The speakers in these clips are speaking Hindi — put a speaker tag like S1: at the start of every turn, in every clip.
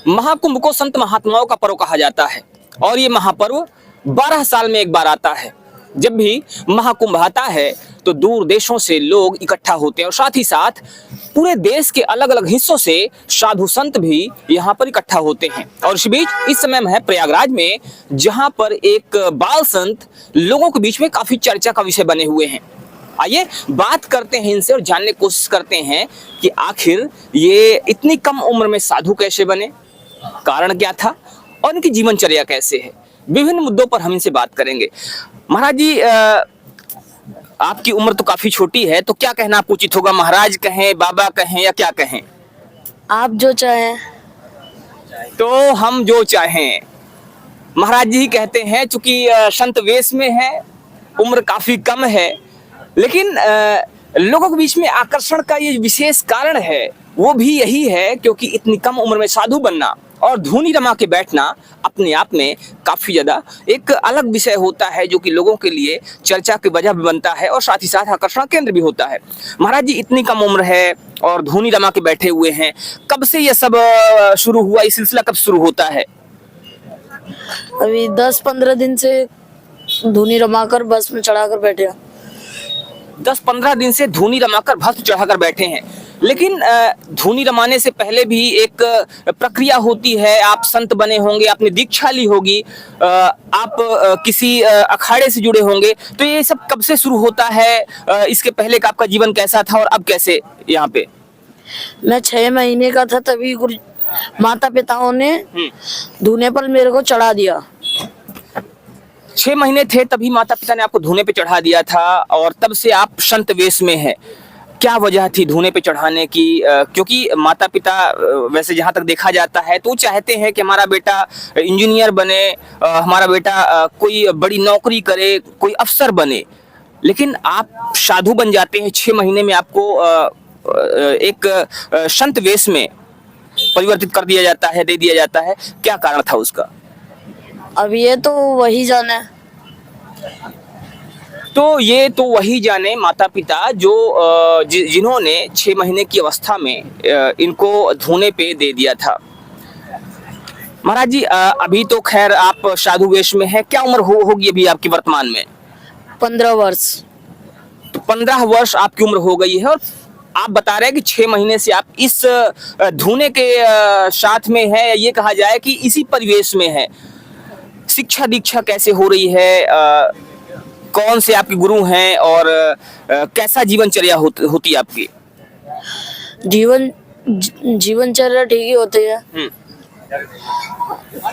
S1: महाकुंभ को संत महात्माओं का पर्व कहा जाता है और ये महापर्व 12 साल में एक बार आता है। जब भी महाकुंभ आता है तो दूर देशों से लोग इकट्ठा होते हैं और साथ ही साथ पूरे देश के अलग अलग हिस्सों से साधु संत भी यहाँ पर इकट्ठा होते हैं। और इस बीच इस समय मैं है प्रयागराज में, जहाँ पर एक बाल संत लोगों के बीच में काफी चर्चा का विषय बने हुए हैं। आइए बात करते हैं इनसे और जानने की कोशिश करते हैं कि आखिर ये इतनी कम उम्र में साधु कैसे बने, कारण क्या था और इनकी जीवनचर्या कैसे है। विभिन्न मुद्दों पर हम इनसे बात करेंगे। महाराज जी, आपकी उम्र तो काफी छोटी है, तो क्या कहना आपको उचित होगा? महाराज कहें, बाबा कहें या क्या कहें?
S2: आप जो चाहें।
S1: तो हम जो चाहें। महाराज जी ही कहते हैं, चूंकि संत वेश में है, उम्र काफी कम है, लेकिन लोगों के बीच में आकर्षण का ये विशेष कारण है, वो भी यही है क्योंकि इतनी कम उम्र में साधु बनना और धूनी रमा के बैठना अपने आप में काफी ज्यादा एक अलग विषय होता है, जो कि लोगों के लिए चर्चा की वजह भी बनता है और साथ ही साथ आकर्षण केंद्र भी होता है। महाराज जी, इतनी कम उम्र है और धूनी रमा के बैठे हुए हैं, कब से ये सब शुरू हुआ? ये सिलसिला कब शुरू होता है?
S2: अभी 10-15 दिन से धुनी रमाकर बस में चढ़ाकर बैठे हैं।
S1: 10-15 दिन से धूनी रमाकर भस्म चढ़ाकर बैठे हैं, लेकिन धूनी रमाने से पहले भी एक प्रक्रिया होती है। आप संत बने होंगे, आपने दीक्षा ली होगी, आप किसी अखाड़े से जुड़े होंगे, तो ये सब कब से शुरू होता है? इसके पहले का आपका जीवन कैसा था और अब कैसे यहाँ पे?
S2: मैं 6 महीने का था तभी माता पिताओं ने धुने पर मेरे को चढ़ा दिया।
S1: 6 महीने थे तभी माता पिता ने आपको धूने पे चढ़ा दिया था और तब से आप संत वेश में हैं। क्या वजह थी धूने पे चढ़ाने की? क्योंकि माता पिता वैसे जहाँ तक देखा जाता है तो चाहते हैं कि हमारा बेटा इंजीनियर बने, हमारा बेटा कोई बड़ी नौकरी करे, कोई अफसर बने, लेकिन आप साधु बन जाते हैं। 6 महीने में आपको एक संत वेश में परिवर्तित कर दिया जाता है, दे दिया जाता है। क्या कारण था उसका?
S2: अब ये तो वही जाने।
S1: तो ये तो वही जाने माता पिता जो जिन्होंने 6 महीने की अवस्था में इनको धूने पे दे दिया था। महाराज जी, अभी तो खैर आप साधु वेश में हैं, क्या उम्र होगी अभी आपकी वर्तमान में?
S2: 15 वर्ष।
S1: तो 15 वर्ष आपकी उम्र हो गई है और आप बता रहे हैं कि 6 महीने से आप इस धूने के साथ में है, ये कहा जाए कि इसी परिवेश में है। शिक्षा दीक्षा कैसे हो रही है? कौन से आपके गुरु हैं और कैसा जीवनचर्या होती है आपकी?
S2: जीवनचर्या ठीक ही होती है।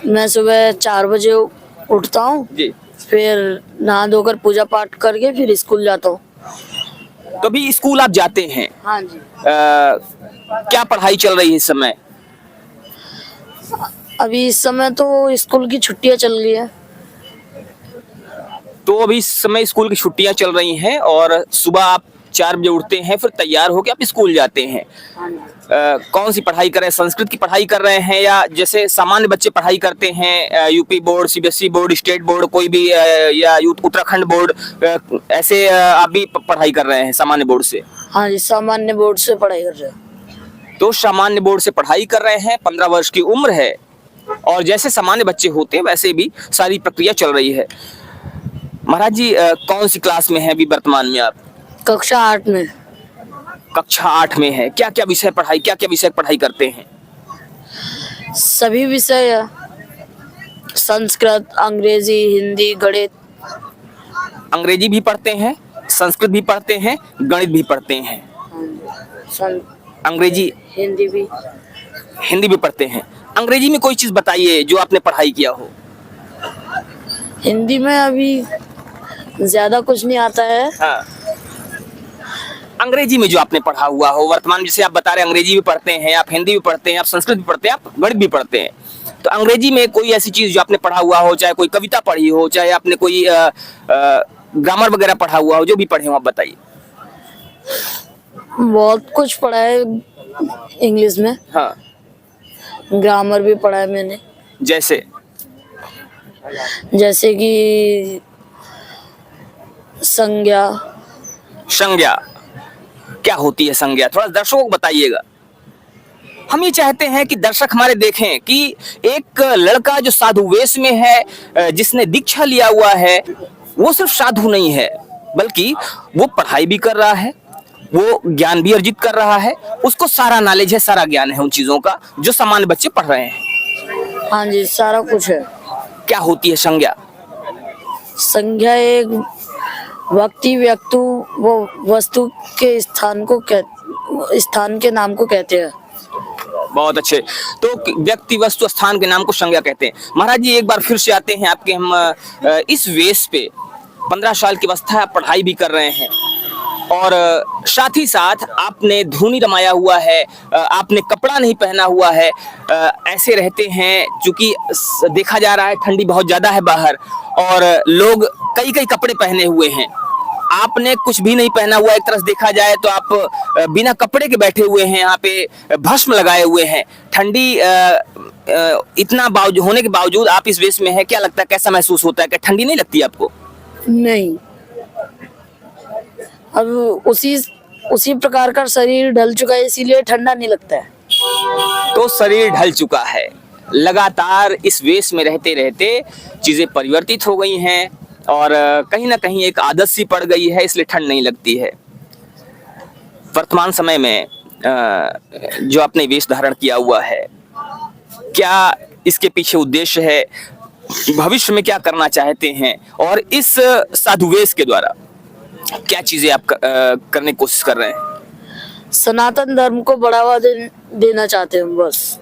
S2: मैं सुबह 4 बजे उठता हूँ, फिर नहा धोकर पूजा पाठ करके फिर स्कूल जाता हूँ।
S1: तो अभी स्कूल आप जाते हैं?
S2: हाँ जी।
S1: क्या पढ़ाई चल रही है इस समय?
S2: अभी इस समय तो स्कूल की छुट्टियां चल रही है।
S1: तो अभी इस समय स्कूल की छुट्टियां चल रही हैं और सुबह आप 4 बजे उठते हैं, फिर तैयार होकर आप स्कूल जाते हैं। कौन सी पढ़ाई कर रहे हैं? संस्कृत की पढ़ाई कर रहे हैं या जैसे सामान्य बच्चे पढ़ाई करते हैं, UP board, CBSE board, state board, कोई भी या उत्तराखंड बोर्ड, ऐसे आप भी पढ़ाई कर रहे हैं सामान्य बोर्ड से?
S2: हाँ जी, सामान्य बोर्ड से पढ़ाई कर रहे हैं।
S1: तो सामान्य बोर्ड से पढ़ाई कर रहे हैं, 15 वर्ष की उम्र है और जैसे सामान्य बच्चे होते हैं वैसे भी सारी प्रक्रिया चल रही है। महाराज जी, कौन सी क्लास में है अभी वर्तमान में आप?
S2: कक्षा 8 में।
S1: कक्षा 8 में है। क्या क्या विषय पढ़ाई करते हैं?
S2: सभी विषय है, संस्कृत, अंग्रेजी, हिंदी, गणित।
S1: अंग्रेजी भी पढ़ते हैं, संस्कृत भी पढ़ते हैं, गणित भी पढ़ते हैं। अंग्रेजी, हिंदी भी पढ़ते हैं। अंग्रेजी में कोई चीज बताइए जो आपने पढ़ाई किया हो।
S2: हिंदी में अभी ज्यादा कुछ नहीं आता है।
S1: हाँ। अंग्रेजी में जो आपने पढ़ा हुआ हो वर्तमान, जैसे आप बता रहे हैं अंग्रेजी भी पढ़ते हैं, आप हिंदी भी पढ़ते हैं, आप संस्कृत भी पढ़ते हैं, आप गणित भी पढ़ते हैं, तो अंग्रेजी में कोई ऐसी चीज जो आपने पढ़ा हुआ हो, चाहे कोई कविता पढ़ी हो, चाहे आपने कोई ग्रामर वगैरह पढ़ा हुआ हो, जो भी पढ़े हो आप बताइए।
S2: बहुत कुछ पढ़ा है इंग्लिश में।
S1: हाँ।
S2: ग्रामर भी पढ़ा है मैंने। जैसे कि संज्ञा।
S1: क्या होती है संज्ञा? थोड़ा दर्शकों को बताइएगा। हम ये चाहते हैं कि दर्शक हमारे देखें कि एक लड़का जो साधु वेश में है, जिसने दीक्षा लिया हुआ है, वो सिर्फ साधु नहीं है, बल्कि वो पढ़ाई भी कर रहा है, वो ज्ञान भी अर्जित कर रहा है, उसको सारा नॉलेज है, सारा ज्ञान है उन चीजों का जो सामान्य बच्चे पढ़ रहे हैं।
S2: हाँ जी, सारा कुछ है।
S1: क्या होती है संज्ञा?
S2: संज्ञा एक व्यक्ति वो वस्तु के स्थान के नाम को कहते हैं।
S1: बहुत अच्छे। तो व्यक्ति वस्तु स्थान के नाम को संज्ञा कहते हैं। महाराज जी एक बार फिर से आते हैं आपके हम इस वेश पे। 15 साल की अवस्था है, आप पढ़ाई भी कर रहे हैं और साथ ही साथ आपने धूनी रमाया हुआ है, आपने कपड़ा नहीं पहना हुआ है, ऐसे रहते हैं। चूंकि देखा जा रहा है ठंडी बहुत ज्यादा है बाहर और लोग कई कई कपड़े पहने हुए हैं, आपने कुछ भी नहीं पहना हुआ। एक तरह से देखा जाए तो आप बिना कपड़े के बैठे हुए हैं, यहाँ पे भस्म लगाए हुए हैं। ठंडी इतना होने के बावजूद आप इस वेश में हैं, क्या लगता है, कैसा महसूस होता है? क्या ठंडी नहीं लगती आपको?
S2: नहीं, अब उसी प्रकार का शरीर ढल चुका है, इसीलिए ठंडा नहीं लगता है।
S1: तो शरीर ढल चुका है, लगातार इस वेश में रहते रहते चीजें परिवर्तित हो गई हैं और कहीं ना कहीं एक आदत सी पड़ गई है, इसलिए ठंड नहीं लगती है। वर्तमान समय में जो आपने वेश धारण किया हुआ है, क्या इसके पीछे उद्देश्य है? भविष्य में क्या करना चाहते हैं? और इस साधु वेश के द्वारा क्या चीजें आप करने की कोशिश कर रहे हैं?
S2: सनातन धर्म को बढ़ावा देना चाहते हैं बस।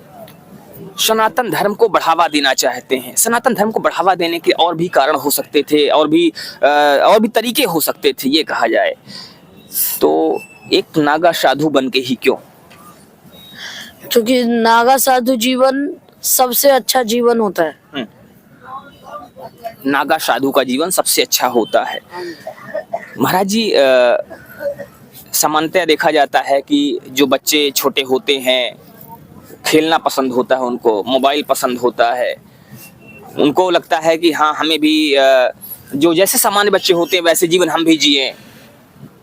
S1: सनातन धर्म को बढ़ावा देना चाहते हैं। सनातन धर्म को बढ़ावा देने के और भी कारण हो सकते थे, और भी तरीके हो सकते थे, ये कहा जाए तो एक नागा साधु बन के ही क्यों?
S2: क्योंकि नागा साधु जीवन सबसे अच्छा जीवन होता है।
S1: नागा साधु का जीवन सबसे अच्छा होता है। महाराज जी सामान्यतः देखा जाता है कि जो बच्चे छोटे होते हैं, खेलना पसंद होता है उनको, मोबाइल पसंद होता है, उनको लगता है कि हाँ हमें भी जो जैसे सामान्य बच्चे होते हैं वैसे जीवन हम भी जिए,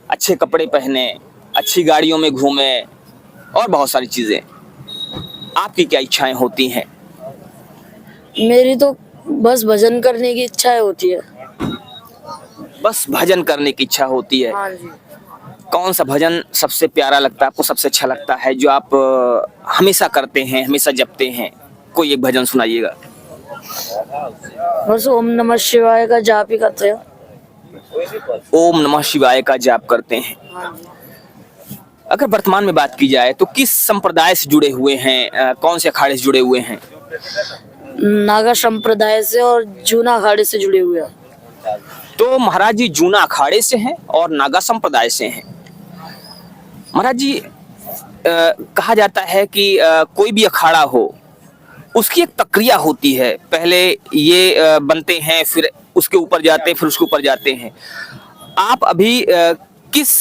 S1: अच्छे कपड़े पहने, अच्छी गाड़ियों में घूमे और बहुत सारी चीजें। आपकी क्या इच्छाएं होती हैं?
S2: मेरी तो बस भजन करने की इच्छा होती है।
S1: बस भजन करने की इच्छा होती है।
S2: हाँ जी।
S1: कौन सा भजन सबसे प्यारा लगता है आपको, सबसे अच्छा लगता है, जो आप हमेशा करते हैं, हमेशा जपते हैं? कोई एक भजन सुनाइएगा।
S2: बस ओम नमः शिवाय का जाप ही करते हैं।
S1: ओम नमः शिवाय का जाप करते हैं।
S2: हाँ जी।
S1: अगर वर्तमान में बात की जाए तो किस संप्रदाय से जुड़े हुए हैं, कौन से अखाड़े से जुड़े हुए हैं?
S2: नागा संप्रदाय से और जूना अखाड़े से जुड़े हुए हैं।
S1: तो महाराज जी जूना अखाड़े से हैं और नागा संप्रदाय से हैं। महाराज जी कहा जाता है कि कोई भी अखाड़ा हो उसकी एक प्रक्रिया होती है, पहले ये बनते हैं, फिर उसके ऊपर जाते हैं, फिर उसके ऊपर जाते हैं। आप अभी किस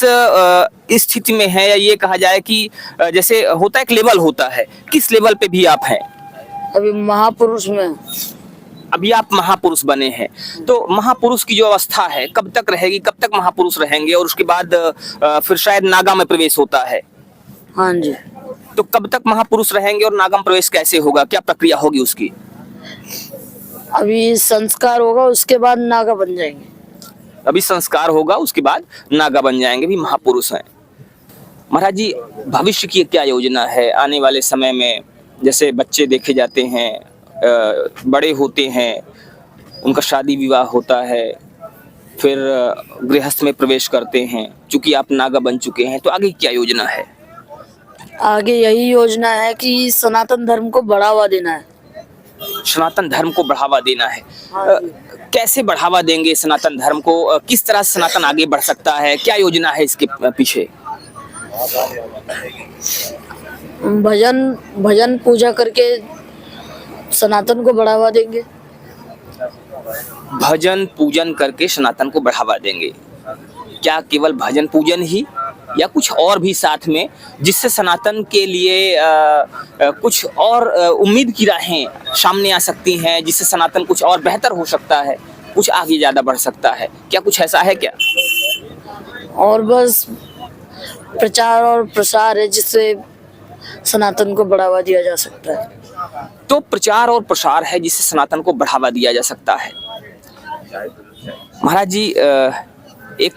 S1: स्थिति में है, या ये कहा जाए कि जैसे होता है एक लेवल होता है, किस लेवल पे भी आप हैं?
S2: अभी महापुरुष में।
S1: अभी आप महापुरुष बने हैं, तो महापुरुष की जो अवस्था है कब तक रहेगी, कब तक महापुरुष रहेंगे? और उसके बाद फिर शायद नागा में प्रवेश होता है।
S2: हाँ जी।
S1: तो कब तक महापुरुष रहेंगे और नागा में प्रवेश कैसे होगा, क्या प्रक्रिया होगी उसकी?
S2: अभी संस्कार होगा, उसके बाद नागा बन जाएंगे।
S1: अभी संस्कार होगा, उसके बाद नागा बन जाएंगे, भी महापुरुष हैं। महाराज जी भविष्य की क्या योजना है आने वाले समय में? जैसे बच्चे देखे जाते हैं, बड़े होते हैं, उनका शादी विवाह होता है, फिर गृहस्थ में प्रवेश करते हैं। चूंकि आप नागा बन चुके हैं, तो आगे क्या योजना है?
S2: आगे यही योजना है कि सनातन धर्म को बढ़ावा देना है।
S1: सनातन धर्म को बढ़ावा देना है। कैसे बढ़ावा देंगे सनातन धर्म को? किस तरह से सनातन आगे बढ़ सकता है? क्या योजना है इसके पीछे?
S2: भजन पूजा करके सनातन को बढ़ावा देंगे।
S1: भजन पूजन करके सनातन को बढ़ावा देंगे। क्या केवल भजन पूजन ही, या कुछ और भी साथ में, जिससे सनातन के लिए कुछ और उम्मीद की राहें सामने आ सकती हैं, जिससे सनातन कुछ और बेहतर हो सकता है, कुछ आगे ज्यादा बढ़ सकता है? क्या कुछ ऐसा है क्या?
S2: और बस प्रचार और प्रसार है, जिससे सनातन को बढ़ावा दिया जा सकता है।
S1: तो प्रचार और प्रसार है जिससे सनातन को बढ़ावा दिया जा सकता है। महाराज जी एक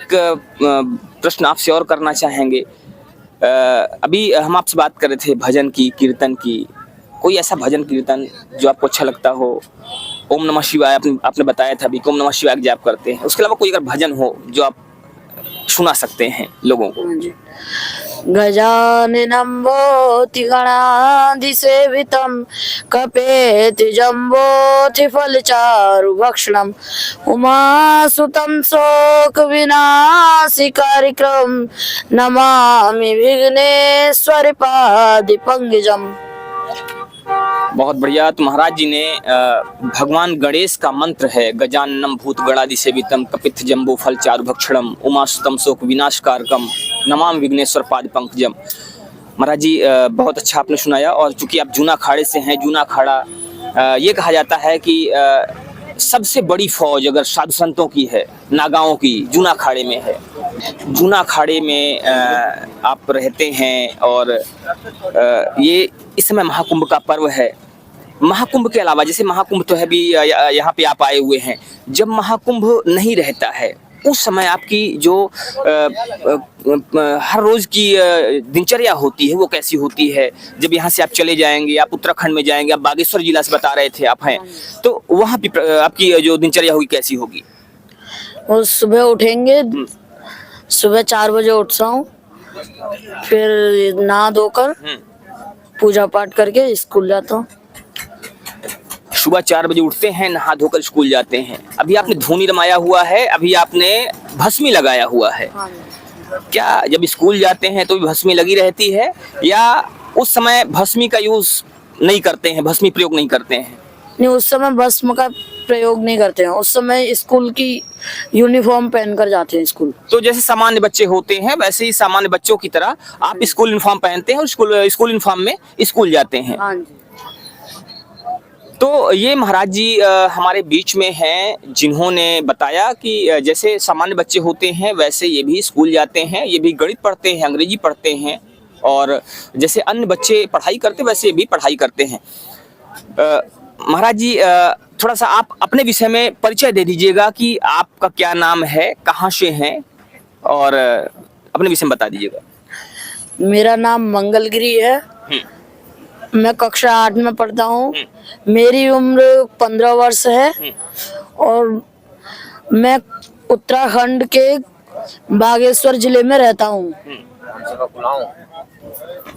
S1: प्रश्न आपसे और करना चाहेंगे। अभी हम आपसे बात कर रहे थे भजन की, कीर्तन की। कोई ऐसा भजन कीर्तन जो आपको अच्छा लगता हो? ओम नमः शिवाय आपने बताया था अभी, ओम नमः शिवाय जाप करते हैं। उसके अलावा कोई अगर भजन हो जो आप सुना सकते हैं लोगों को?
S2: गजाननं भूतिगणाधिसेवितं कपेति जम्बोऽतिफलचारुभक्षणम् उमासुतं शोकविनाशिकारिक्रं नमामि विघ्नेश्वरी पादपङ्कजम्।
S1: बहुत बढ़िया। तो महाराज जी ने भगवान गणेश का मंत्र है गजाननम भूत गणादि सेवितम कपित जम्बो फल चारु भक्षणम उमासुतम शोक विनाशकारकम नमाम विघ्नेश्वर पाद पंकजम। महाराज जी बहुत अच्छा आपने सुनाया। और चूंकि आप जूना अखाड़े से हैं, जूना अखाड़ा ये कहा जाता है कि सबसे बड़ी फौज अगर साधु संतों की है, नागाओं की, जूना अखाड़े में है। जूना अखाड़े में आप रहते हैं और ये इस समय महाकुंभ का पर्व है। महाकुंभ के अलावा जैसे महाकुंभ तो है भी, यहाँ पे आप आए हुए हैं, जब महाकुंभ नहीं रहता है उस समय आपकी जो हर रोज की दिनचर्या होती है वो कैसी होती है? जब यहाँ से आप चले जाएंगे, आप उत्तराखंड में जाएंगे, आप बागेश्वर जिला से बता रहे थे आप हैं, तो वहाँ भी आपकी जो दिनचर्या होगी कैसी होगी?
S2: वो सुबह उठेंगे, सुबह 4 बजे उठता हूँ, फिर नहा धोकर पूजा पाठ करके स्कूल जाता हूँ।
S1: सुबह 4 बजे उठते हैं, नहा धोकर स्कूल जाते हैं। अभी आपने धूनी रमाया हुआ है, अभी आपने भस्मी लगाया हुआ है। क्या जब स्कूल जाते हैं तो भी भस्मी लगी रहती है या उस समय भस्मी का यूज नहीं करते हैं, भस्मी प्रयोग नहीं करते हैं?
S2: नहीं, उस समय भस्म का प्रयोग नहीं करते हैं। उस समय स्कूल की यूनिफॉर्म पहनकर जाते हैं स्कूल।
S1: तो जैसे सामान्य बच्चे होते हैं वैसे ही सामान्य बच्चों की तरह आप स्कूल यूनिफॉर्म पहनते हैं और स्कूल यूनिफॉर्म में स्कूल जाते हैं।
S2: हाँ जी।
S1: तो ये महाराज जी हमारे बीच में हैं जिन्होंने बताया कि जैसे सामान्य बच्चे होते हैं वैसे ये भी स्कूल जाते हैं, ये भी गणित पढ़ते हैं, अंग्रेजी पढ़ते हैं और जैसे अन्य बच्चे पढ़ाई करते वैसे ये भी पढ़ाई करते हैं। महाराज जी थोड़ा सा आप अपने विषय में परिचय दे दीजिएगा कि आपका क्या नाम है, कहाँ से हैं और अपने विषय में बता दीजिएगा।
S2: मेरा नाम मंगलगिरी है। मैं कक्षा 8 में पढ़ता हूँ। मेरी उम्र 15 वर्ष है और मैं उत्तराखंड के बागेश्वर जिले में रहता हूँ।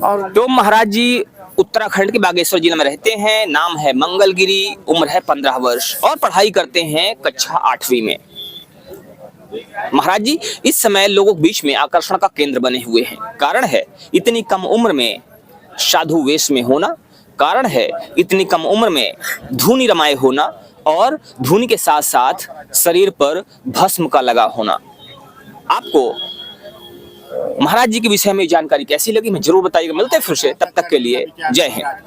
S1: और तो महाराज जी उत्तराखंड के बागेश्वर जिले में रहते हैं, नाम है मंगलगिरी, उम्र है 15 वर्ष और पढ़ाई करते हैं कक्षा 8वीं में। महाराज जी इस समय लोगों के बीच में आकर्षण का केंद्र बने हुए हैं। कारण है इतनी कम उम्र में साधु वेश में होना, कारण है इतनी कम उम्र में धूनी रमाए होना और धूनी के साथ साथ शरीर पर भस्म का लगा होना। आपको महाराज जी के विषय में जानकारी कैसी लगी मैं जरूर बताइएगा। मिलते हैं फिर से, तब तक के लिए जय हिंद।